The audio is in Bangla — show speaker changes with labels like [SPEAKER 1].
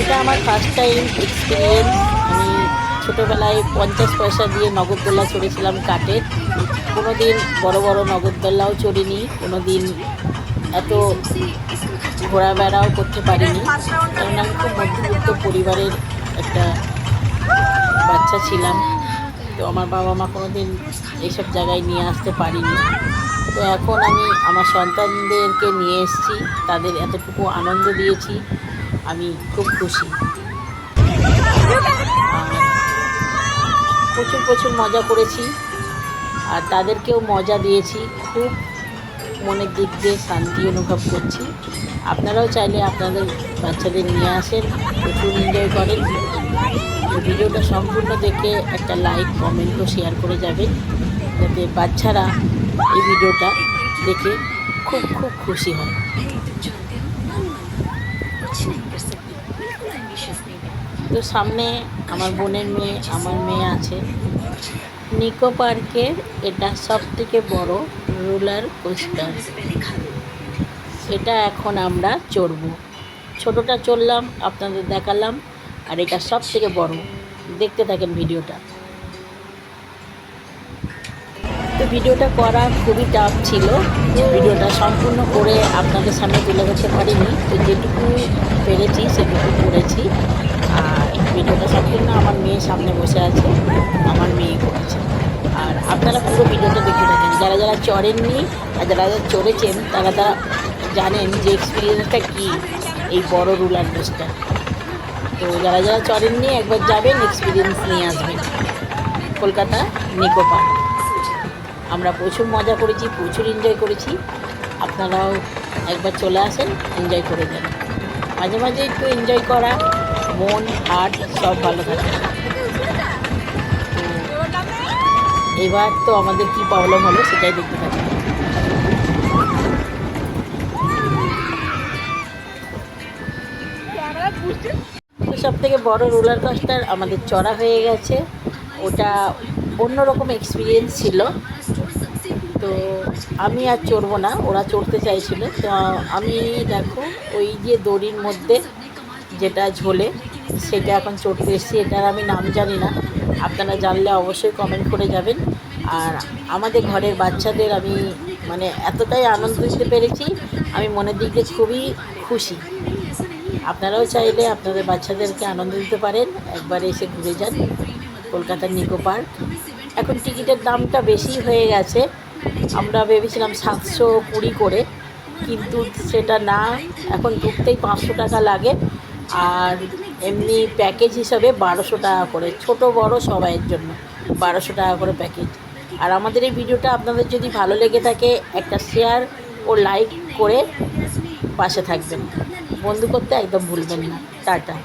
[SPEAKER 1] এটা আমার ফার্স্ট টাইম এক্সপিরিয়েন্স। আমি ছোটোবেলায় 50 পয়সা দিয়ে নগরদোল্লা চড়েছিলাম কাঠের। কোনো দিন বড়ো বড়ো নগরদোল্লাও চড়িনি, কোনো দিন এত ঘোরাবেড়াও করতে পারিনি, কারণ আমি খুব মধ্যবিত্ত পরিবারের একটা বাচ্চা ছিলাম। তো আমার বাবা মা কোনো দিন এইসব জায়গায় নিয়ে আসতে পারিনি। তো এখন আমি আমার সন্তানদেরকে নিয়ে এসেছি, তাদের এতটুকু আনন্দ দিয়েছি, আমি খুব খুশি। প্রচুর প্রচুর মজা করেছি আর তাদেরকেও মজা দিয়েছি। খুব মনের দিক দিয়ে শান্তি অনুভব করছি। আপনারাও চাইলে আপনাদের বাচ্চাদের নিয়ে আসেন, প্রচুর এনজয় করেন। ভিডিওটা সম্পূর্ণ দেখে একটা লাইক, কমেন্ট ও শেয়ার করে যাবেন, যাতে বাচ্চারা এই ভিডিওটা দেখে খুব খুব খুশি হয়। তো সামনে আমার বোনের মেয়ে, আমার মেয়ে আছে। নিকো পার্কের এটা সবথেকে বড় রোলার কোস্টার। এটা এখন আমরা চড়ব। ছোটোটা চড়লাম, আপনাদের দেখালাম, আর এটা সব থেকে বড়। দেখতে থাকেন ভিডিওটা। তো ভিডিওটা করা খুবই টাফ ছিল, ভিডিওটা সম্পূর্ণ করে আপনাদের সামনে তুলে ধরতে পারিনি। তো যেটুকু পেরেছি সেটুকু করেছি। আর ভিডিওটা সম্পূর্ণ আমার মেয়ে সামনে বসে আছে, আমার মেয়ে করেছে। আর আপনারা পুরো ভিডিওটা দেখতে থাকেন। যারা যারা চড়েননি আর যারা যারা চড়েছেন তারা জানেন যে এক্সপিরিয়েন্সটা কী এই বড় রোলার কোস্টার। তো যারা যারা চড়েননি একবার যাবেন, এক্সপিরিয়েন্স নিয়ে আসবেন। কলকাতা নিকো পার্ক আমরা প্রচুর মজা করেছি, প্রচুর এনজয় করেছি। আপনারাও একবার চলে আসেন, এনজয় করে যান। মাঝে মাঝে একটু এনজয় করা, মন হার্ট সব ভালো থাকে। এবার তো আমাদের কী প্রবলেম হলো সেটাই দেখতে থাকি। তো সব থেকে বড় রোলার কোস্টার আমাদের চড়া হয়ে গেছে। ওটা অন্যরকম এক্সপিরিয়েন্স ছিল। তো আমি আর চড়বো না, ওরা চড়তে চাইছিল। তো আমি দেখো ওই যে দড়ির মধ্যে যেটা ঝোলে সেটা এখন চড়তে এসেছি। এটার আমি নাম জানি না, আপনারা জানলে অবশ্যই কমেন্ট করে যাবেন। আর আমাদের ঘরের বাচ্চাদের আমি মানে এতটাই আনন্দ দিতে পেরেছি, আমি মনের দিক দিয়ে খুবই খুশি। আপনারাও চাইলে আপনাদের বাচ্চাদেরকে আনন্দ দিতে পারেন, একবার এসে ঘুরে যান কলকাতার নিকো পার্ক। এখন টিকিটের দামটা বেশি হয়ে গেছে, আমরা ভেবেছিলাম 720 করে, কিন্তু সেটা না, এখন ঢুকতেই 500 টাকা লাগে। আর এমনি প্যাকেজ হিসাবে 1200 টাকা করে, ছোট বড় সবাইয়ের জন্য 1200 টাকা করে প্যাকেজ। আর আমাদের এই ভিডিওটা আপনাদের যদি ভালো লেগে থাকে, একটা শেয়ার ও লাইক করে পাশে থাকবেন। বন্ধু করতে একদম ভুলবেন না। টাটা।